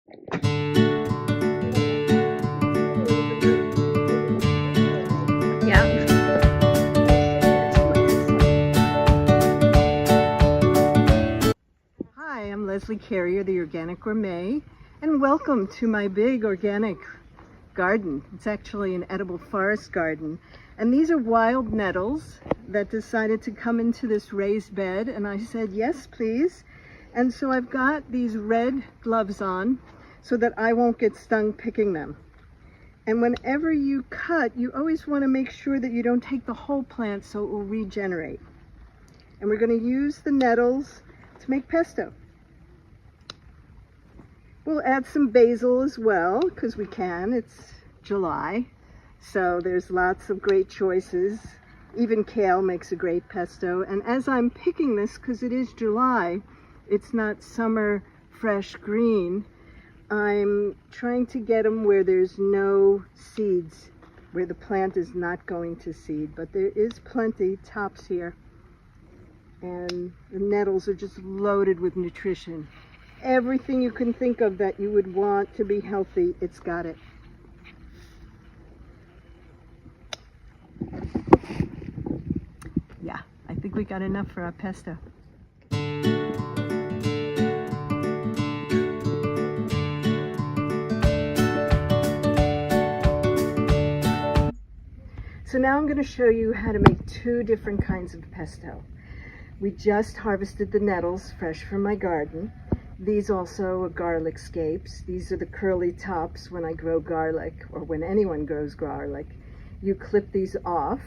Hi, I'm Leslie Cerier, the Organic Gourmet, and welcome to my big organic garden. It's actually an edible forest garden, and these are wild nettles that decided to come into this raised bed, and I said yes please. And so I've got these red gloves on so that I won't get stung picking them. And whenever you cut, you always want to make sure that you don't take the whole plant so it will regenerate. And we're going to use the nettles to make pesto. We'll add some basil as well, because we can. It's July, so there's lots of great choices. Even kale makes a great pesto. And as I'm picking this, because it is July, it's not summer fresh green, I'm trying to get them where there's no seeds, where the plant is not going to seed, but there is plenty tops here. And the nettles are just loaded with nutrition. Everything you can think of that you would want to be healthy, it's got it. Yeah, I think we got enough for our pesto. So now I'm going to show you how to make two different kinds of pesto. We just harvested the nettles fresh from my garden. These also are garlic scapes. These are the curly tops when I grow garlic, or when anyone grows garlic. You clip these off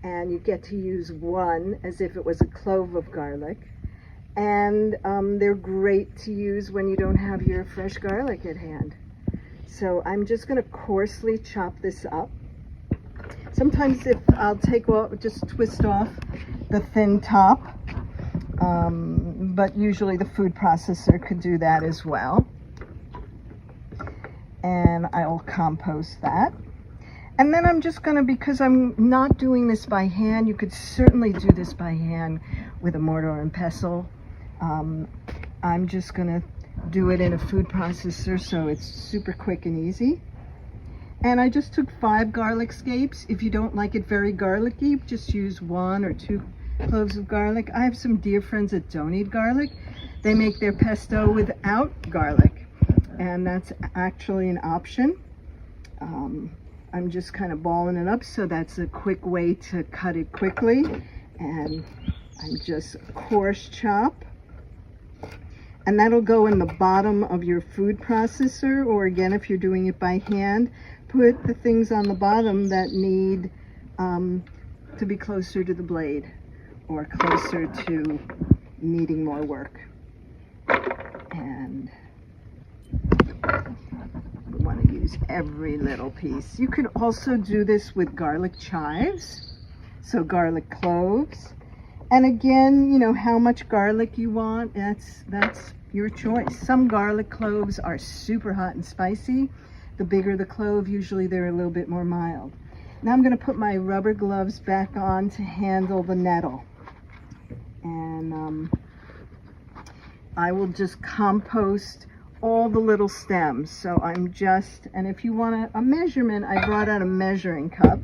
and you get to use one as if it was a clove of garlic. And they're great to use when you don't have your fresh garlic at hand. So I'm just going to coarsely chop this up. Sometimes if I'll just twist off the thin top, but usually the food processor could do that as well. And I'll compost that. And then I'm just gonna, because I'm not doing this by hand, you could certainly do this by hand with a mortar and pestle. I'm just gonna do it in a food processor so it's super quick and easy. And I just took 5 garlic scapes. If you don't like it very garlicky, just use 1 or 2 cloves of garlic. I have some dear friends that don't eat garlic. They make their pesto without garlic, and that's actually an option. I'm just kind of balling it up, so that's a quick way to cut it quickly. And I'm just coarse chop. And that'll go in the bottom of your food processor, or again, if you're doing it by hand, put the things on the bottom that need to be closer to the blade or closer to needing more work. And we want to use every little piece. You could also do this with garlic chives, so garlic cloves. And again, you know, how much garlic you want, that's your choice. Some garlic cloves are super hot and spicy. The bigger the clove, usually they're a little bit more mild. Now I'm going to put my rubber gloves back on to handle the nettle. And I will just compost all the little stems. So and if you want a measurement, I brought out a measuring cup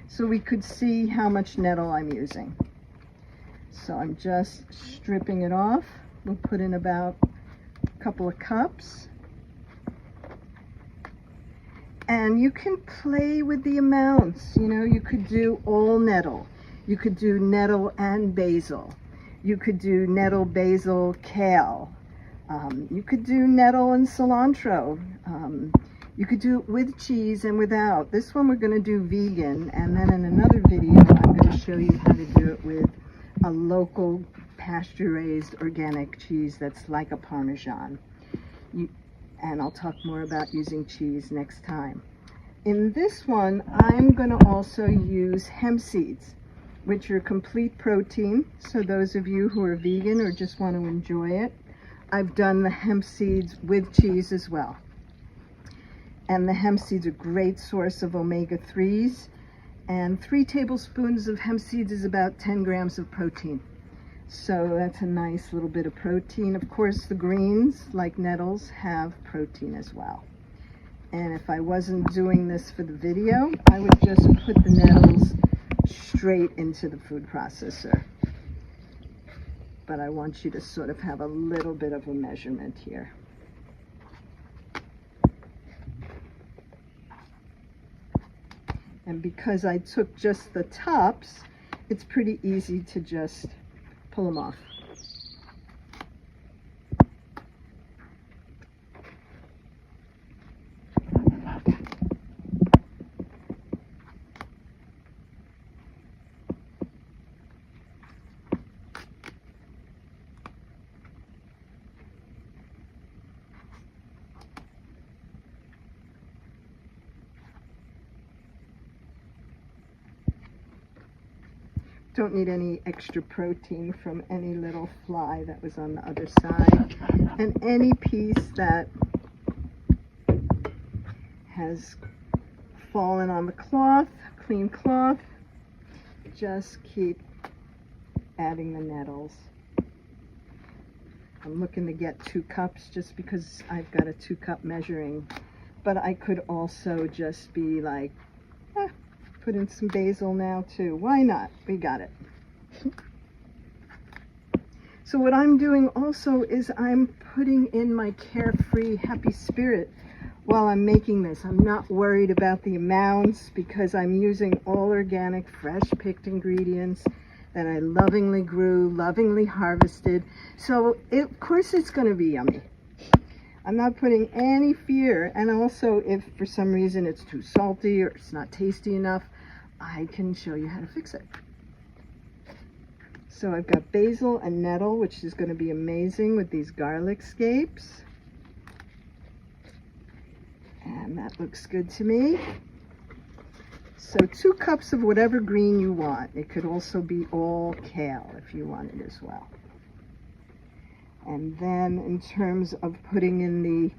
so we could see how much nettle I'm using. So I'm just stripping it off. We'll put in about a couple of cups. And you can play with the amounts. You know, you could do all nettle. You could do nettle and basil. You could do nettle, basil, kale. You could do nettle and cilantro. You could do it with cheese and without. This one we're going to do vegan, and then in another video I'm going to show you how to do it with a local pasture-raised organic cheese that's like a parmesan. And I'll talk more about using cheese next time. In this one, I'm going to also use hemp seeds, which are complete protein. So those of you who are vegan or just want to enjoy it, I've done the hemp seeds with cheese as well. And the hemp seeds are a great source of omega-3s. And 3 tablespoons of hemp seeds is about 10 grams of protein. So that's a nice little bit of protein. Of course, the greens, like nettles, have protein as well. And if I wasn't doing this for the video, I would just put the nettles straight into the food processor. But I want you to sort of have a little bit of a measurement here. And because I took just the tops, it's pretty easy to just pull them off. Don't need any extra protein from any little fly that was on the other side. And any piece that has fallen on the cloth, clean cloth, just keep adding the nettles. I'm looking to get 2 cups just because I've got a 2-cup measuring, but I could also just be like, put in some basil now too. Why not? We got it. So what I'm doing also is I'm putting in my carefree, happy spirit while I'm making this. I'm not worried about the amounts because I'm using all organic, fresh picked ingredients that I lovingly grew, lovingly harvested. So of course it's going to be yummy. I'm not putting any fear, and also if for some reason it's too salty or it's not tasty enough, I can show you how to fix it. So I've got basil and nettle, which is going to be amazing with these garlic scapes. And that looks good to me. So 2 cups of whatever green you want. It could also be all kale if you want it as well. And then in terms of putting in the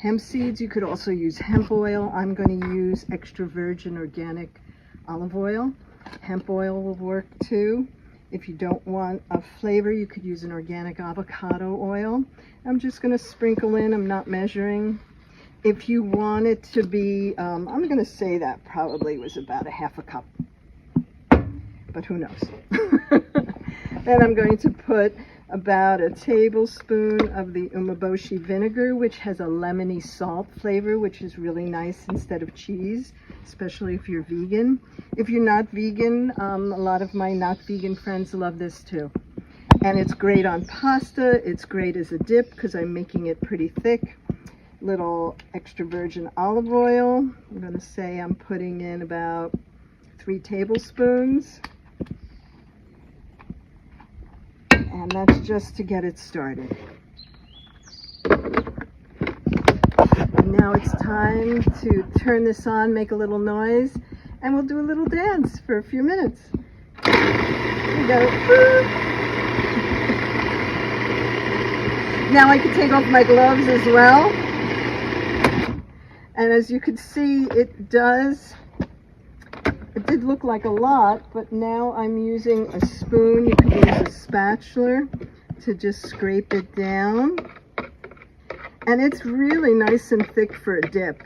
hemp seeds, you could also use hemp oil. I'm going to use extra virgin organic olive oil. Hemp oil will work too. If you don't want a flavor, you could use an organic avocado oil. I'm just going to sprinkle in. I'm not measuring. If you want it to be, I'm going to say that probably was about a half a cup, but who knows. Then I'm going to put about a tablespoon of the umeboshi vinegar, which has a lemony salt flavor, which is really nice instead of cheese, especially if you're vegan. If you're not vegan, a lot of my not vegan friends love this too. And it's great on pasta. It's great as a dip because I'm making it pretty thick. Little extra virgin olive oil. I'm going to say I'm putting in about 3 tablespoons. And that's just to get it started. And now it's time to turn this on, make a little noise, and we'll do a little dance for a few minutes. Here we go. Now I can take off my gloves as well. And as you can see, it did look like a lot, but now I'm using a spoon. You can use a spatula to just scrape it down. And it's really nice and thick for a dip.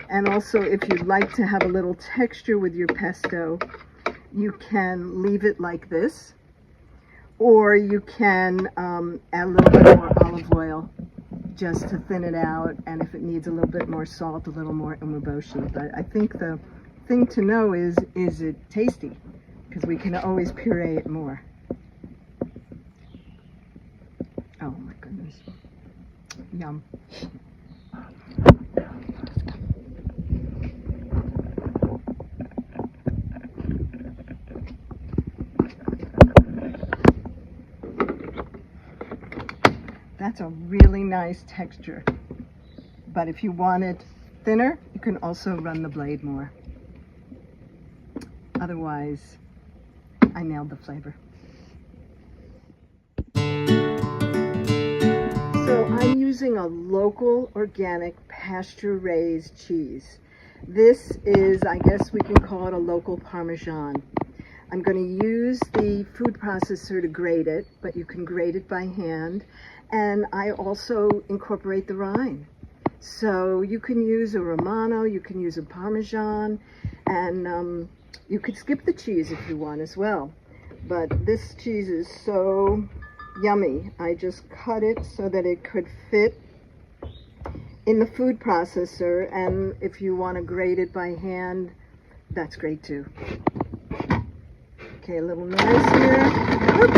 And also, if you'd like to have a little texture with your pesto, you can leave it like this, or you can add a little bit more olive oil just to thin it out, and if it needs a little bit more salt, a little more umeboshi. But I think the thing to know is it tasty? Because we can always puree it more. Oh my goodness. Yum. That's a really nice texture. But if you want it thinner, you can also run the blade more. Otherwise, I nailed the flavor. So I'm using a local, organic, pasture-raised cheese. This is, I guess we can call it a local Parmesan. I'm going to use the food processor to grate it, but you can grate it by hand. And I also incorporate the rind. So you can use a Romano, you can use a Parmesan, and you could skip the cheese if you want as well. But this cheese is so yummy. I just cut it so that it could fit in the food processor, and if you want to grate it by hand, that's great too. Okay, a little noise here. Oops.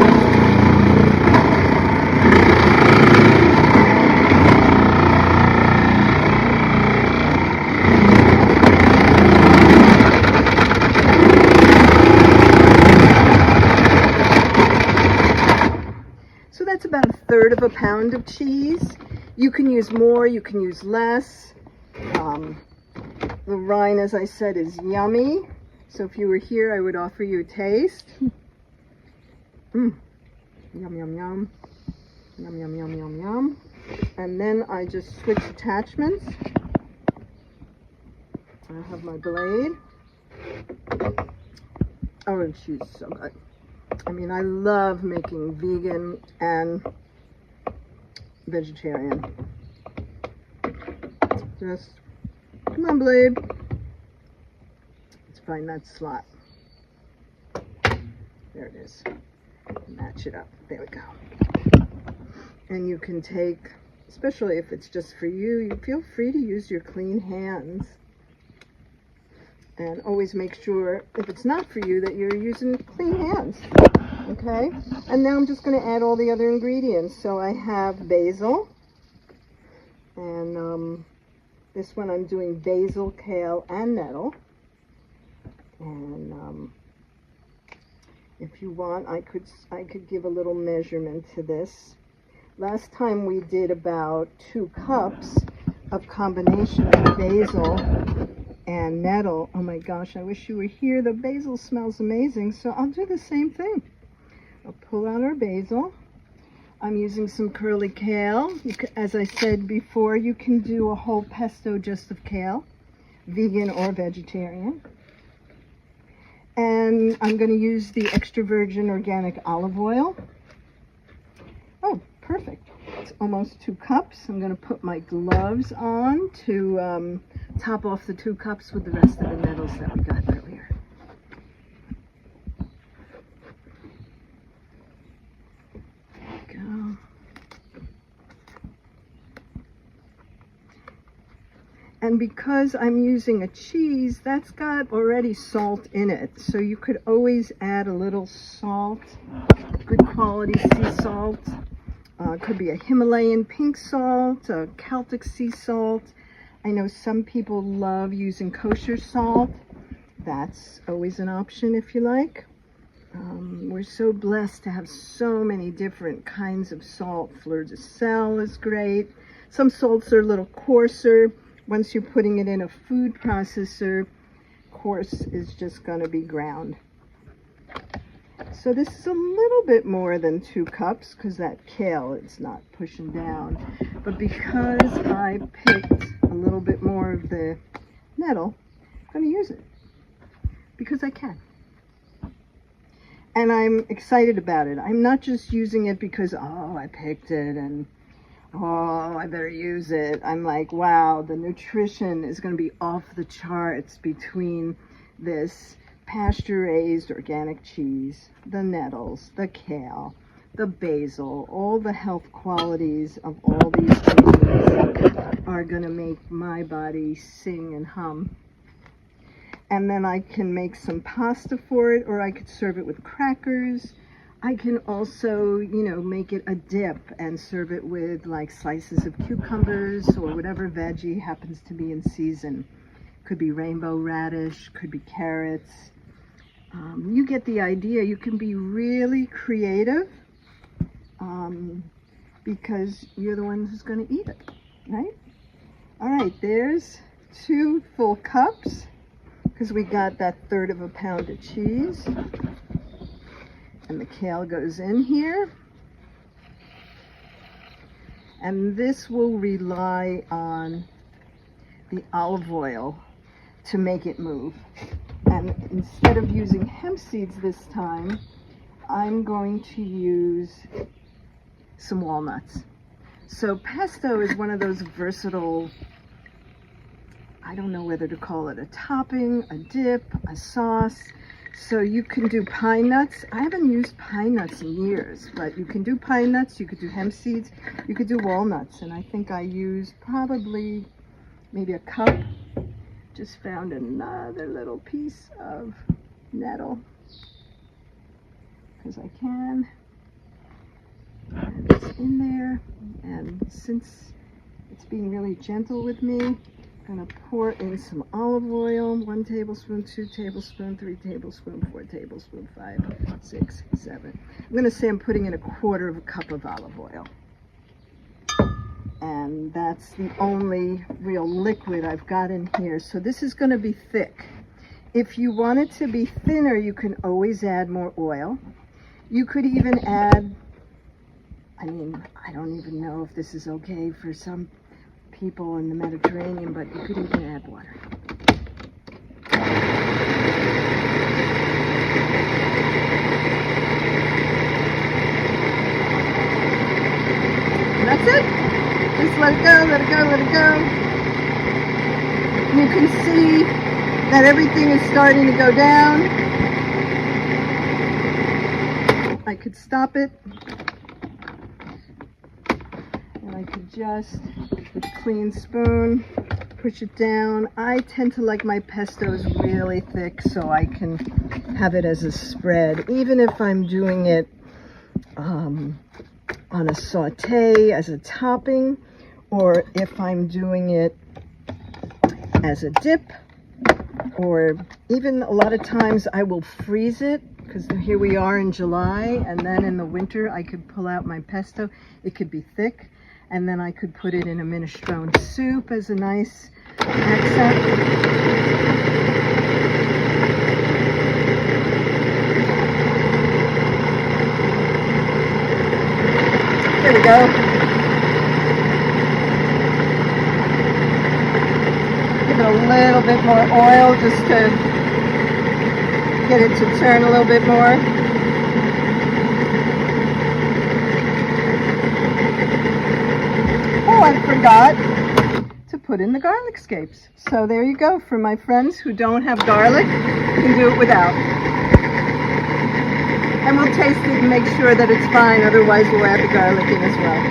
So that's about 1/3 of a pound of cheese. You can use more, you can use less. The rind, as I said, is yummy. So if you were here, I would offer you a taste. Yum, yum, yum. Yum, yum, yum, yum, yum. And then I just switch attachments. I have my blade. Oh, and she's so good. I mean, I love making vegan and vegetarian. Just, come on, blade. Let's find that slot. There it is. Match it up. There we go. And you can take, especially if it's just for you, you feel free to use your clean hands. And always make sure, if it's not for you, that you're using clean hands. Okay? And now I'm just going to add all the other ingredients. So I have basil. And this one I'm doing basil, kale, and nettle. And if you want, I could give a little measurement to this. Last time we did about 2 cups of combination of basil and nettle. Oh my gosh, I wish you were here. The basil smells amazing. So I'll do the same thing. I'll pull out our basil. I'm using some curly kale. As I said before, you can do a whole pesto just of kale, vegan or vegetarian. And I'm going to use the extra virgin organic olive oil. Oh, perfect. It's almost 2 cups. I'm going to put my gloves on to top off the 2 cups with the rest of the nettles that we got earlier. There we go. And because I'm using a cheese, that's got already salt in it. So you could always add a little salt, good quality sea salt. Could be a Himalayan pink salt, a Celtic sea salt. I know some people love using kosher salt. That's always an option if you like. We're so blessed to have so many different kinds of salt. Fleur de sel is great. Some salts are a little coarser. Once you're putting it in a food processor, coarse is just going to be ground. So this is a little bit more than 2 cups because that kale is not pushing down. But because I picked a little bit more of the nettle, I'm going to use it because I can. And I'm excited about it. I'm not just using it because, oh, I picked it and, oh, I better use it. I'm like, wow, the nutrition is going to be off the charts between this pasture-raised organic cheese, the nettles, the kale, the basil, all the health qualities of all these things are going to make my body sing and hum. And then I can make some pasta for it, or I could serve it with crackers. I can also, make it a dip and serve it with like slices of cucumbers or whatever veggie happens to be in season. Could be rainbow radish, could be carrots. You get the idea. You can be really creative because you're the one who's going to eat it, right? All right, there's 2 full cups because we got that 1/3 of a pound of cheese. And the kale goes in here. And this will rely on the olive oil to make it move. And instead of using hemp seeds this time, I'm going to use some walnuts. So pesto is one of those versatile, I don't know whether to call it a topping, a dip, a sauce. So you can do pine nuts. I haven't used pine nuts in years, but you can do pine nuts, you could do hemp seeds, you could do walnuts. And I think I used probably maybe a cup. Just found another little piece of nettle, because I can. And it's in there, and since it's being really gentle with me, I'm going to pour in some olive oil, 1 tablespoon, 2 tablespoons, 3 tablespoons, 4 tablespoons, 5, 6, 7. I'm going to say I'm putting in 1/4 cup of olive oil. And that's the only real liquid I've got in here. So this is going to be thick. If you want it to be thinner, you can always add more oil. You could even add, I mean, I don't even know if this is okay for some people in the Mediterranean, but you could even add water. And that's it. Just let it go, let it go, let it go. You can see that everything is starting to go down. I could stop it. And I could just, with a clean spoon, push it down. I tend to like my pestos really thick so I can have it as a spread. Even if I'm doing it on a saute as a topping, or if I'm doing it as a dip, or even a lot of times I will freeze it, because here we are in July, and then in the winter I could pull out my pesto. It could be thick, and then I could put it in a minestrone soup as a nice accent. There we go. Give it a little bit more oil just to get it to turn a little bit more. Oh, I forgot to put in the garlic scapes. So there you go. For my friends who don't have garlic, you can do it without. And we'll taste it and make sure that it's fine, otherwise we'll add the garlic in as well.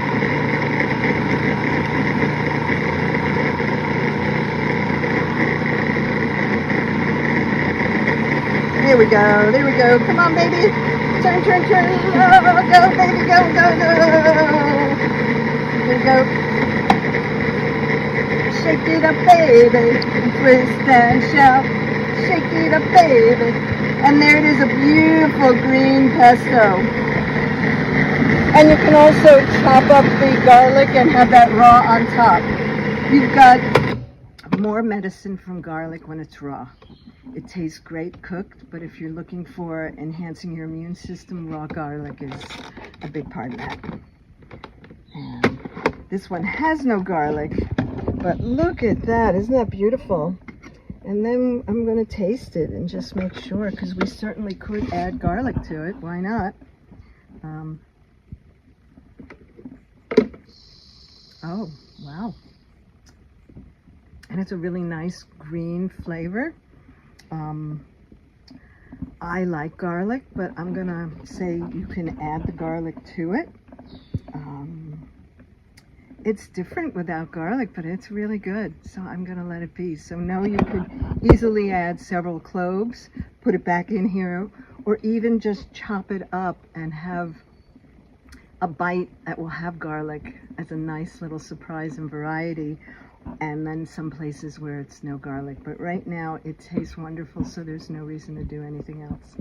There we go, there we go. Come on, baby. Turn, turn, turn. Oh, go, baby, go, go, go. There we go. Shake it up, baby. Twist and shout. Shake it up, baby. And there it is, a beautiful green pesto. And you can also chop up the garlic and have that raw on top. You've got more medicine from garlic when it's raw. It tastes great cooked, but if you're looking for enhancing your immune system, raw garlic is a big part of that. And this one has no garlic, but look at that. Isn't that beautiful? And then I'm going to taste it and just make sure, because we certainly could add garlic to it. Why not? Oh, wow. And it's a really nice green flavor. I like garlic, but I'm going to say you can add the garlic to it. It's different without garlic, but it's really good. So I'm going to let it be. So now you could easily add several cloves, put it back in here, or even just chop it up and have a bite that will have garlic as a nice little surprise and variety. And then some places where it's no garlic. But right now it tastes wonderful, so there's no reason to do anything else.